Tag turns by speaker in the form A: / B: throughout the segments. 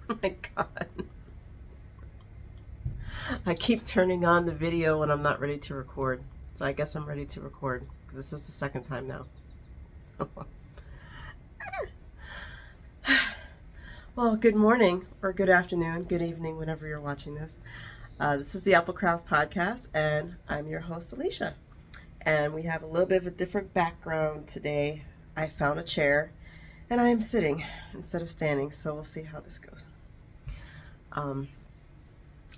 A: Oh my God. I keep turning on the video when I'm not ready to record. So I guess I'm ready to record because this is the second time now. Well, good morning or good afternoon, good evening, whenever you're watching this. This is the Apple Crafts Podcast, and I'm your host, Alicia. And we have a little bit of a different background today. I found a chair, and I am sitting instead of standing, so we'll see how this goes.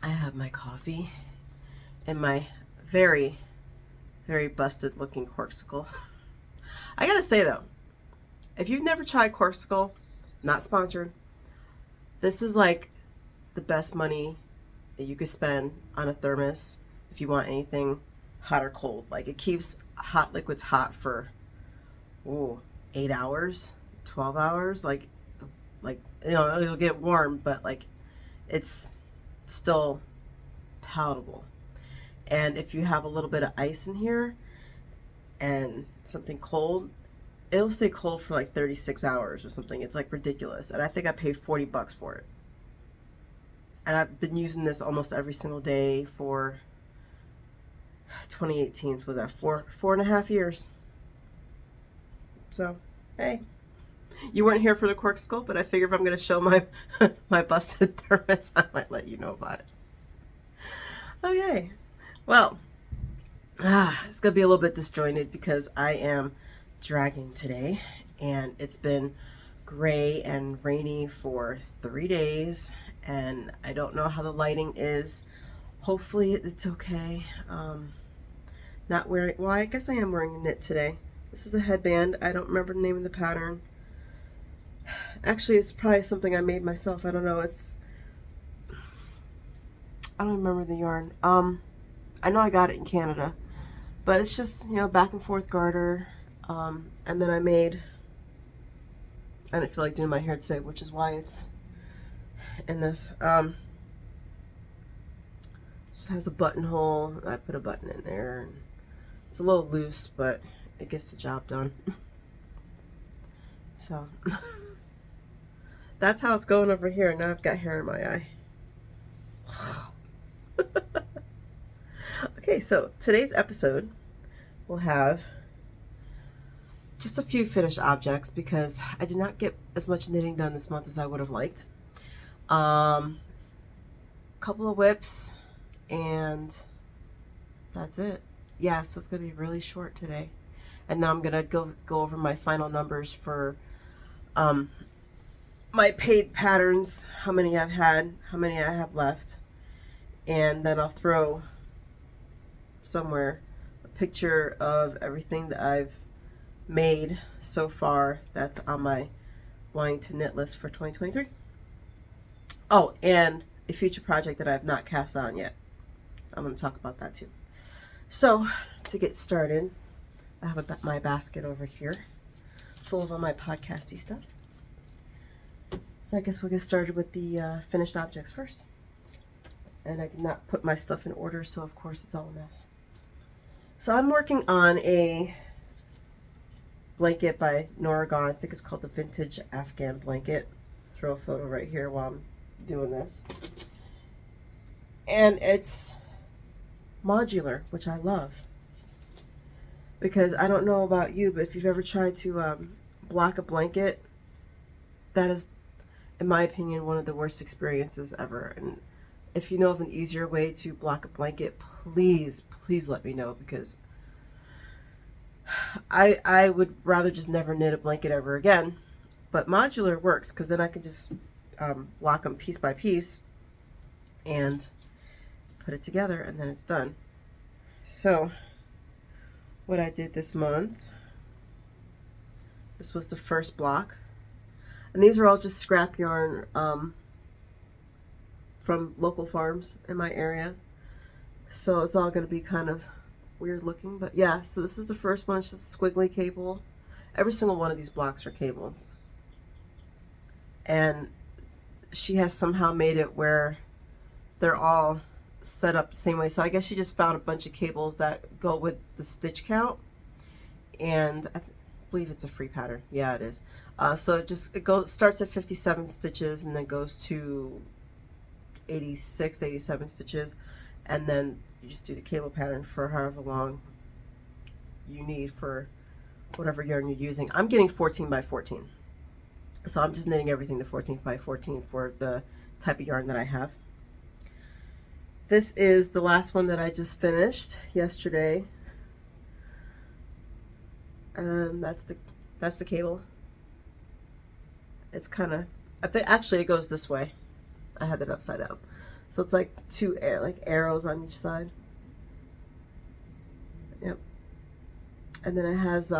A: I have my coffee and my very, very busted looking corksicle. I gotta say though, if you've never tried corksicle, not sponsored, this is like the best money that you could spend on a thermos if you want anything hot or cold. Like it keeps hot liquids hot for 8 hours, 12 hours. Like it'll get warm, but like it's still palatable. And if you have a little bit of ice in here and something cold, it'll stay cold for like 36 hours or something. It's like ridiculous. And I think I paid $40 for it. And I've been using this almost every single day for 2018. So was that 4.5 years? So, hey, you weren't here for the corksicle, but I figure if I'm going to show my my busted thermos, I might let you know about it. Okay, well, it's going to be a little bit disjointed because I am dragging today, and it's been gray and rainy for 3 days, and I don't know how the lighting is. Hopefully it's okay. Not wearing, well, I guess I am wearing a knit today. This is a headband. I don't remember the name of the pattern. Actually, it's probably something I made myself. I don't know. I don't remember the yarn. I know I got it in Canada, but it's just, back and forth garter. And then I didn't feel like doing my hair today, which is why it's in this. Just has a buttonhole. I put a button in there. And it's a little loose, but it gets the job done. So that's how it's going over here. Now I've got hair in my eye. Okay, so today's episode will have just a few finished objects because I did not get as much knitting done this month as I would have liked. Couple of whips, and that's it. Yeah, so it's gonna be really short today. And then I'm gonna go over my final numbers for my paid patterns, how many I've had, how many I have left, and then I'll throw somewhere a picture of everything that I've made so far that's on my wanting to knit list for 2023. Oh, and a future project that I have not cast on yet. I'm going to talk about that too. So to get started, I have my basket over here full of all my podcasty stuff. So I guess we'll get started with the finished objects first. And I did not put my stuff in order, so of course it's all a mess. So I'm working on a blanket by Norah. I think it's called the Vintage Afghan blanket. Throw a photo right here while I'm doing this. And it's modular, which I love. Because I don't know about you, but if you've ever tried to block a blanket, that is, in my opinion, one of the worst experiences ever. And if you know of an easier way to block a blanket, please let me know, because I would rather just never knit a blanket ever again. But modular works, because then I can just block them piece by piece and put it together, and then it's done. So what I did this month, this was the first block, and these are all just scrap yarn from local farms in my area, so it's all going to be kind of weird looking, but yeah. So this is the first one. It's just squiggly cable. Every single one of these blocks are cable, and she has somehow made it where they're all set up the same way. So I guess she just found a bunch of cables that go with the stitch count, and believe it's a free pattern. Yeah, it is. So it starts at 57 stitches and then goes to 86, 87 stitches, and then you just do the cable pattern for however long you need for whatever yarn you're using. I'm getting 14 by 14, so I'm just knitting everything to 14 by 14 for the type of yarn that I have. This is the last one that I just finished yesterday, and that's the cable. It's kind of, actually it goes this way. I had it upside down, so it's like two arrows on each side. Yep. And then it has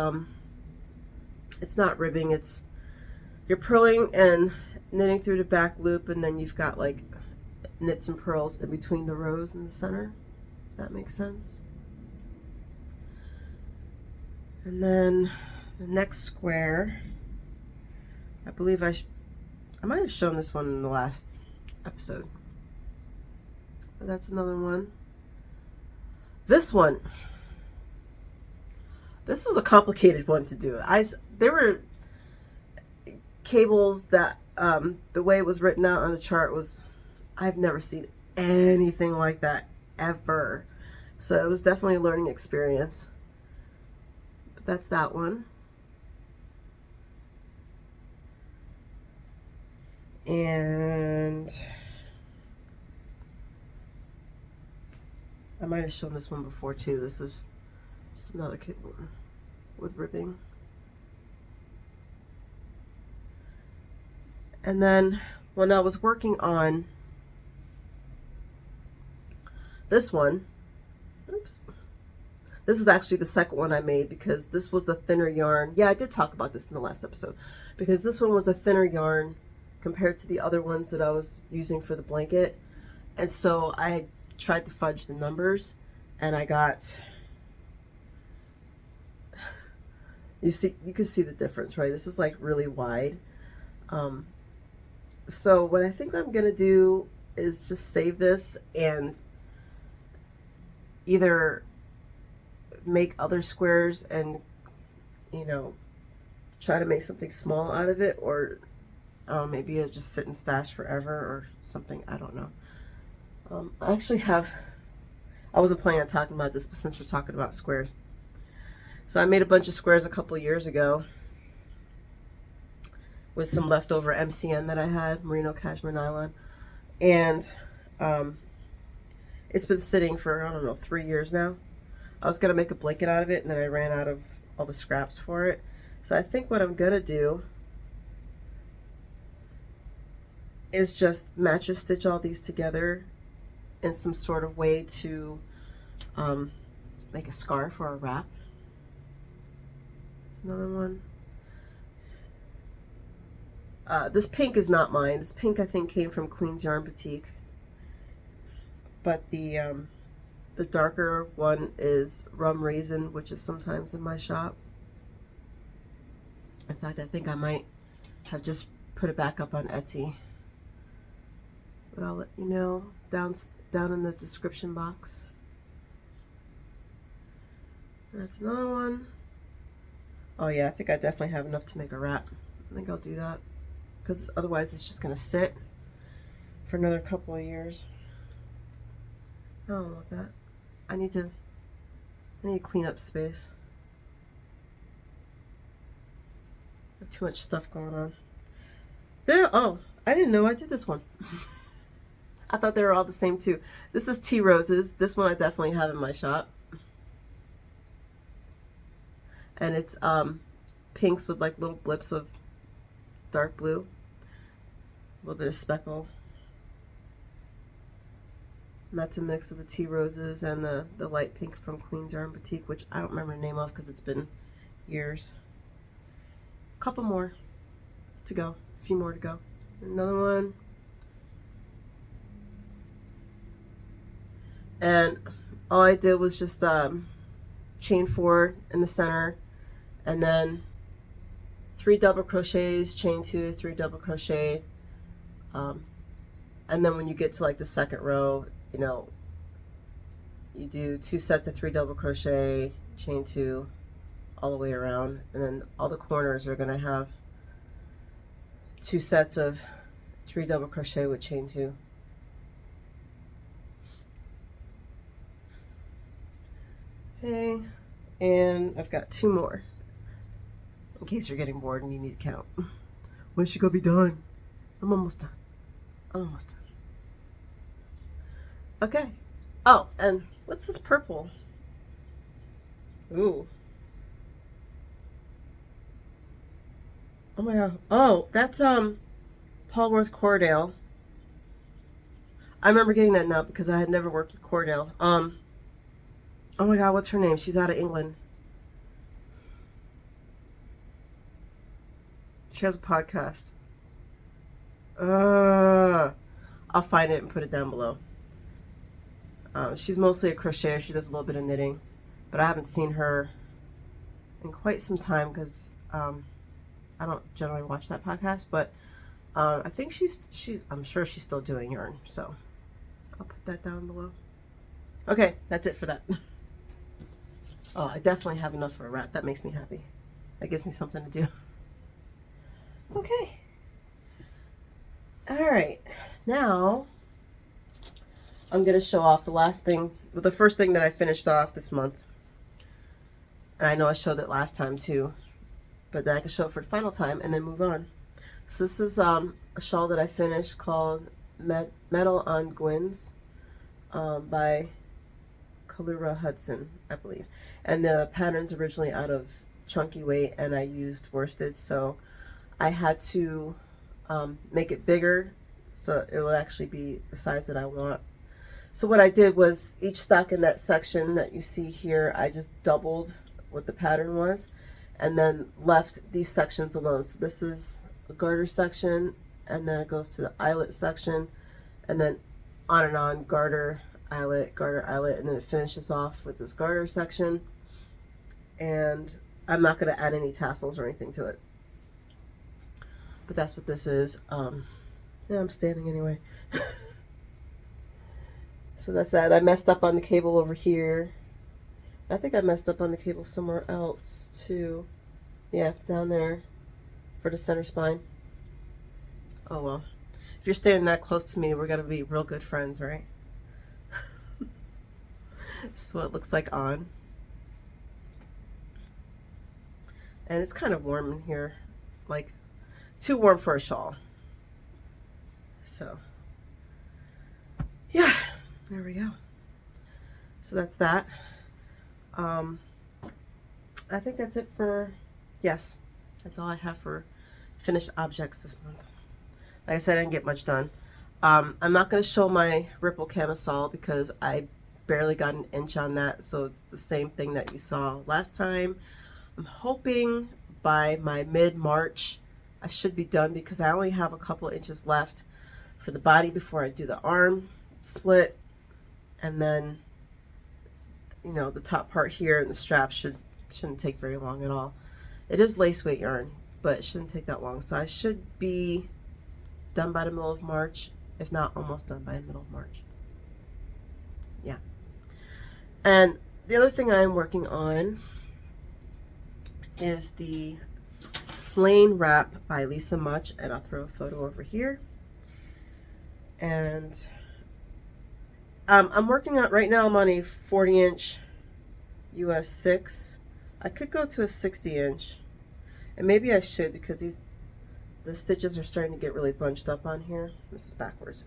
A: it's not ribbing, it's you're purling and knitting through the back loop, and then you've got like knits and purls in between the rows in the center, if that makes sense. And then the next square, I believe I might have shown this one in the last episode, but that's another one. This one, this was a complicated one to do. There were cables that the way it was written out on the chart was, I've never seen anything like that ever. So it was definitely a learning experience. But that's that one. And I might have shown this one before too. This is just another cable with ribbing. And then when I was working on this one, oops, this is actually the second one I made, because this was the thinner yarn. Yeah, I did talk about this in the last episode, because this one was a thinner yarn compared to the other ones that I was using for the blanket. And so I tried to fudge the numbers, and I got, you can see the difference, right? This is like really wide. So what I think I'm gonna do is just save this and either make other squares and, you know, try to make something small out of it, or maybe it'll just sit and stash forever or something. I don't know. I actually have, I wasn't planning on talking about this, but since we're talking about squares, so I made a bunch of squares a couple years ago with some leftover MCN that I had, merino cashmere nylon, and it's been sitting for, I don't know, 3 years now. I was gonna make a blanket out of it, and then I ran out of all the scraps for it. So I think what I'm gonna do is just mattress stitch all these together in some sort of way to make a scarf or a wrap. That's another one. This pink is not mine. This pink I think came from Queen's Yarn Boutique, but the darker one is Rum Raisin, which is sometimes in my shop. In fact, I think I might have just put it back up on Etsy, but I'll let you know down in the description box. That's another one. Oh yeah, I think I definitely have enough to make a wrap. I think I'll do that, because otherwise it's just gonna sit for another couple of years. I don't want that. I need to clean up space. I have too much stuff going on. There, oh, I didn't know I did this one. I thought they were all the same too. This is Tea Roses. This one I definitely have in my shop. And it's pinks with like little blips of dark blue. A little bit of speckle. And that's a mix of the Tea Roses and the light pink from Queen's Yarn Boutique, which I don't remember the name of because it's been years. A couple more to go. A few more to go. Another one. And all I did was just chain 4 in the center, and then 3 double crochets, chain 2, 3 double crochet, and then when you get to like the second row, you know, you do 2 sets of 3 double crochet, chain 2, all the way around, and then all the corners are going to have 2 sets of 3 double crochet with chain 2. Okay, and I've got 2 more in case you're getting bored and you need to count. When's she gonna be done? I'm almost done. I'm almost done. Okay. Oh, and what's this purple? Ooh. Oh my god. Oh, that's Polworth Cordale. I remember getting that now because I had never worked with Cordale. Oh my god, what's her name? She's out of England. She has a podcast. I'll find it and put it down below. She's mostly a crocheter. She does a little bit of knitting, but I haven't seen her in quite some time because I don't generally watch that podcast. But I think I'm sure she's still doing yarn. So I'll put that down below. Okay, that's it for that. Oh, I definitely have enough for a wrap. That makes me happy. That gives me something to do. Okay. All right. Now I'm going to show off the first thing that I finished off this month. And I know I showed it last time too, but then I can show it for the final time and then move on. So this is a shawl that I finished called Medhel on Gwyns by Hudson, I believe. And the pattern's originally out of chunky weight and I used worsted, so I had to make it bigger so it will actually be the size that I want. So what I did was each stock in that section that you see here, I just doubled what the pattern was and then left these sections alone. So this is a garter section, and then it goes to the eyelet section, and then on, garter, eyelet, and then it finishes off with this garter section. And I'm not going to add any tassels or anything to it. But that's what this is. Yeah, I'm standing anyway. So that's that. I messed up on the cable over here. I think I messed up on the cable somewhere else too. Yeah, down there for the center spine. Oh well. If you're standing that close to me, we're going to be real good friends, right? This is what it looks like on. And it's kind of warm in here. Like, too warm for a shawl. So, yeah, there we go. So that's that. I think that's it for, yes, that's all I have for finished objects this month. Like I said, I didn't get much done. I'm not going to show my ripple camisole because I barely got an inch on that, so it's the same thing that you saw last time. I'm hoping by my mid-March I should be done because I only have a couple inches left for the body before I do the arm split, and then you know the top part here and the strap shouldn't take very long at all. It is lace weight yarn, but it shouldn't take that long, so I should be done by the middle of March, if not almost done by the middle of March. Yeah. And the other thing I'm working on is the Slain Wrap by Lisa Much, and I'll throw a photo over here. And I'm working on, right now I'm on a 40-inch US 6. I could go to a 60-inch, and maybe I should because the stitches are starting to get really bunched up on here. This is backwards.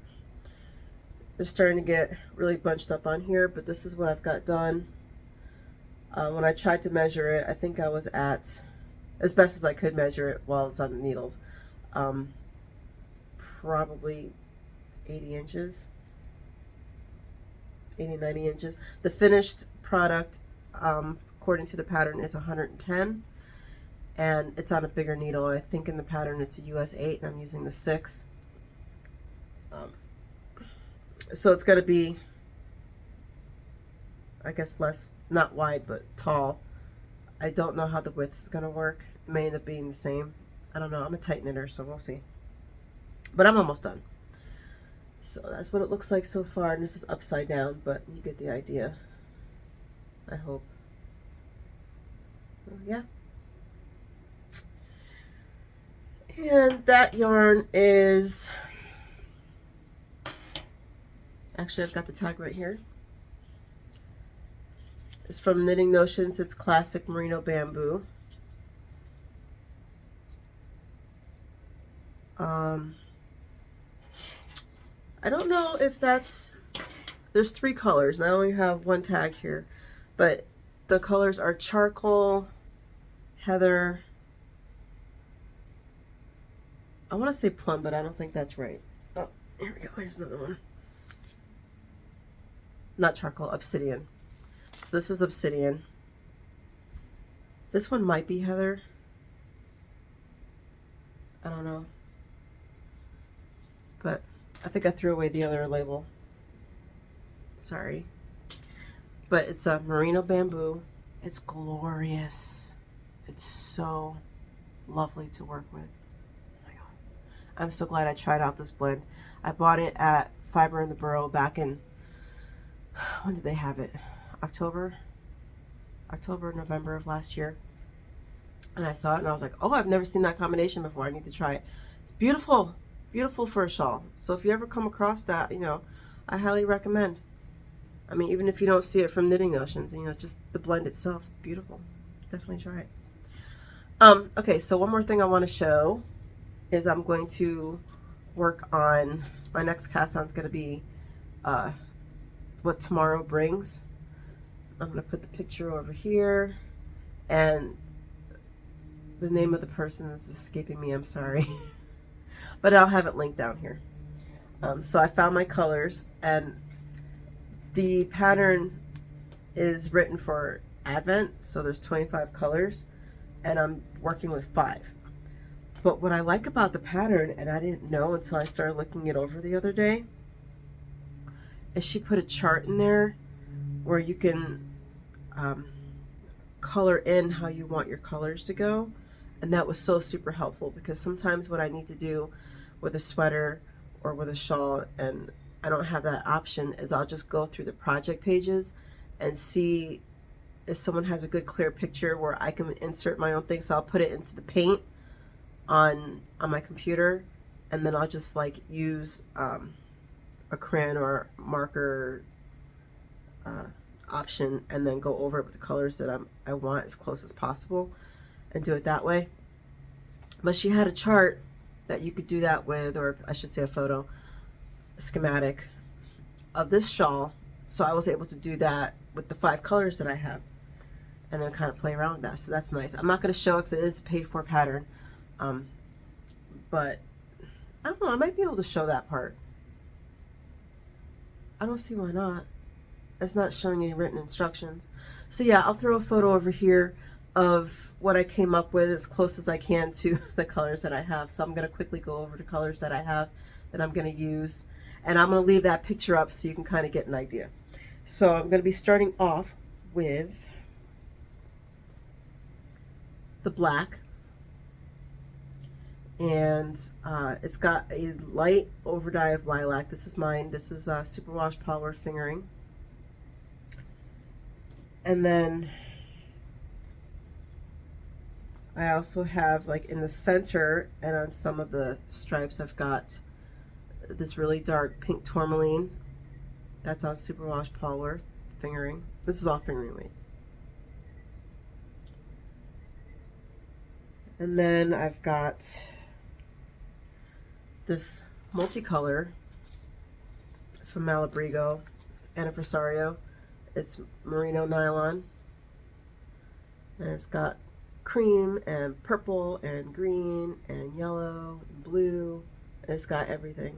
A: They're starting to get really bunched up on here, but this is what I've got done. When I tried to measure it, I think I was at, as best as I could measure it while it's on the needles, probably 80 inches, 80, 90 inches. The finished product, according to the pattern, is 110, and it's on a bigger needle. I think in the pattern it's a US 8, and I'm using the 6. So it's going to be, I guess, less, not wide, but tall. I don't know how the width is going to work. It may end up being the same. I don't know. I'm a tight knitter, so we'll see. But I'm almost done. So that's what it looks like so far. And this is upside down, but you get the idea, I hope. So, yeah. And that yarn is, actually I've got the tag right here. It's from Knitting Notions. It's classic merino bamboo. I don't know if that's, there's 3 colors and I only have 1 tag here, but the colors are charcoal, heather, I want to say plum, but I don't think that's right. Oh, here we go. Here's another one. Not charcoal, obsidian. So this is obsidian. This one might be heather. I don't know. But I think I threw away the other label. Sorry. But it's a merino bamboo. It's glorious. It's so lovely to work with. Oh my God. I'm so glad I tried out this blend. I bought it at Fiber in the Burrow back in, when did they have it? October, November of last year. And I saw it and I was like, oh, I've never seen that combination before. I need to try it. It's beautiful, beautiful for a shawl. So if you ever come across that, you know, I highly recommend. I mean, even if you don't see it from Knitting Notions, you know, just the blend itself is beautiful. Definitely try it. Okay, so one more thing I want to show is I'm going to work on, my next cast on is going to be what tomorrow brings. I'm going to put the picture over here, and the name of the person is escaping me, I'm sorry. But I'll have it linked down here. So I found my colors, and the pattern is written for Advent, so there's 25 colors, and I'm working with 5. But what I like about the pattern, and I didn't know until I started looking it over the other day, is she put a chart in there where you can color in how you want your colors to go. And that was so super helpful, because sometimes what I need to do with a sweater or with a shawl, and I don't have that option, is I'll just go through the project pages and see if someone has a good clear picture where I can insert my own thing. So I'll put it into the paint on my computer, and then I'll just like use a crayon or marker option, and then go over it with the colors that I want as close as possible, and do it that way. But she had a chart that you could do that with, or I should say a photo, a schematic of this shawl. So I was able to do that with the 5 colors that I have, and then kind of play around with that. So that's nice. I'm not going to show it because it is a paid for pattern, but I don't know, I might be able to show that part. I don't see why not. It's not showing any written instructions. So yeah, I'll throw a photo over here of what I came up with as close as I can to the colors that I have. So I'm going to quickly go over the colors that I have that I'm going to use. And I'm going to leave that picture up so you can kind of get an idea. So I'm going to be starting off with the black. And it's got a light overdye of lilac. This is mine. This is superwash polymer fingering. And then I also have, like in the center and on some of the stripes, I've got this really dark pink tourmaline. That's on superwash polymer fingering. This is all fingering weight. And then I've got this multicolor from Malabrigo. It's Anniversario. It's merino nylon, and it's got cream and purple and green and yellow and blue, and it's got everything.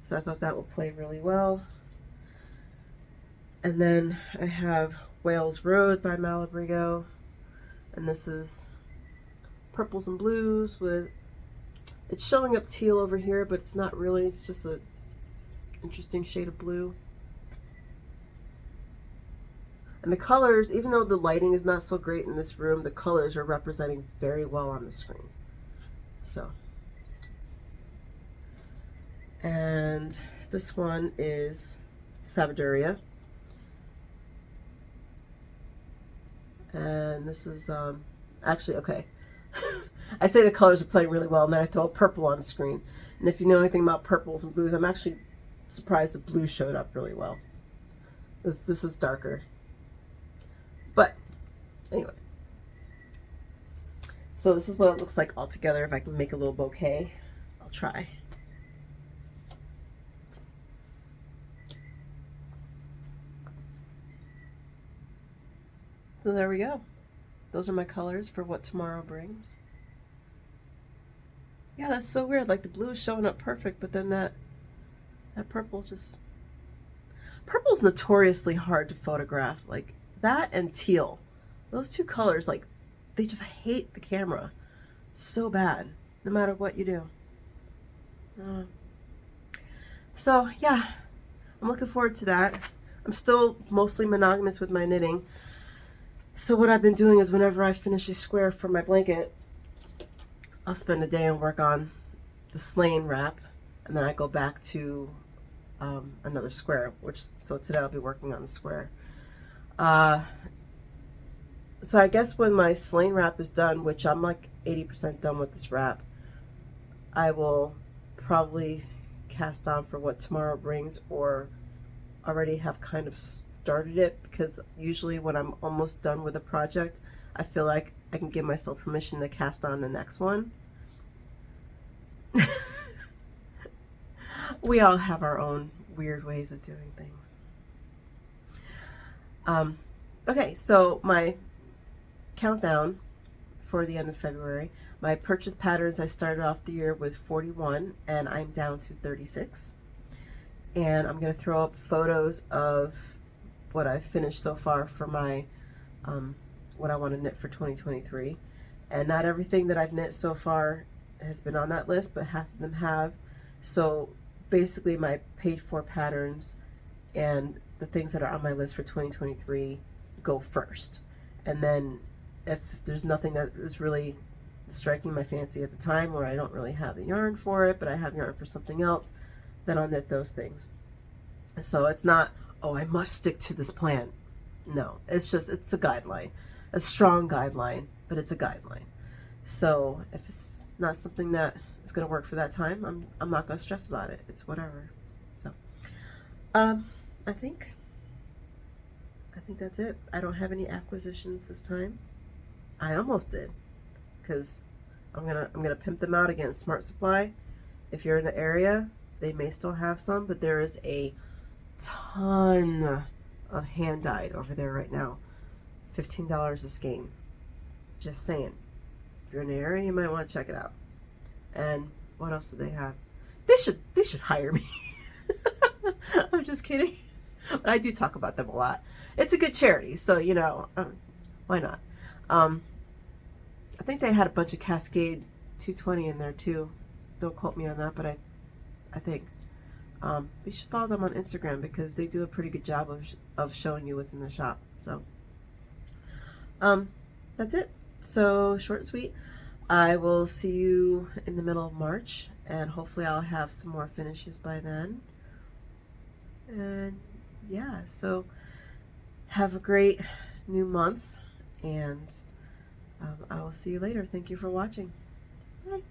A: So I thought that would play really well. And then I have Wales Road by Malabrigo, and this is purples and blues with, it's showing up teal over here, but it's not really, it's just a interesting shade of blue. And the colors, even though the lighting is not so great in this room, the colors are representing very well on the screen. So, and this one is Sabaduria. And this is actually, okay. I say the colors are playing really well, and then I throw a purple on the screen. And if you know anything about purples and blues, I'm actually surprised the blue showed up really well. This is darker. But anyway. So this is what it looks like all together. If I can make a little bouquet, I'll try. So there we go. Those are my colors for what tomorrow brings. Yeah, that's so weird. Like the blue is showing up perfect, but then that purple just... Purple's notoriously hard to photograph. Like that and teal. Those two colors, like, they just hate the camera so bad, no matter what you do. So yeah, I'm looking forward to that. I'm still mostly monogamous with my knitting. So what I've been doing is whenever I finish a square for my blanket, I'll spend a day and work on the sleighing wrap, and then I go back to another square, so today I'll be working on the square. So I guess when my sleighing wrap is done, which I'm like 80% done with this wrap, I will probably cast on for what tomorrow brings, or already have kind of started it, because usually when I'm almost done with a project, I feel like I can give myself permission to cast on the next one. We all have our own weird ways of doing things. Okay, so my countdown for the end of February. My purchase patterns, I started off the year with 41 and I'm down to 36. And I'm going to throw up photos of what I've finished so far for my what I want to knit for 2023. And not everything that I've knit so far has been on that list, but half of them have. So basically my paid for patterns and the things that are on my list for 2023 go first. And then if there's nothing that is really striking my fancy at the time, or I don't really have the yarn for it, but I have yarn for something else, then I'll knit those things. So it's not, oh, I must stick to this plan. No, it's just, it's a guideline, a strong guideline, but it's a guideline. So if it's not something that is going to work for that time, I'm not going to stress about it. It's whatever. So I think that's it. I don't have any acquisitions this time. I almost did, because I'm gonna pimp them out again. Smart Supply, if you're in the area, they may still have some, but there is a ton of hand dyed over there right now. $15 a skein. Just saying. If you're in the area, you might want to check it out. And what else do they have? They should hire me. I'm just kidding. But I do talk about them a lot. It's a good charity, so you know, why not? I think they had a bunch of Cascade 220 in there too. Don't quote me on that, but I think you should follow them on Instagram, because they do a pretty good job of showing you what's in the shop. So that's it. So short and sweet. I will see you in the middle of March, and hopefully I'll have some more finishes by then. And yeah, so have a great new month, and I will see you later. Thank you for watching. Bye.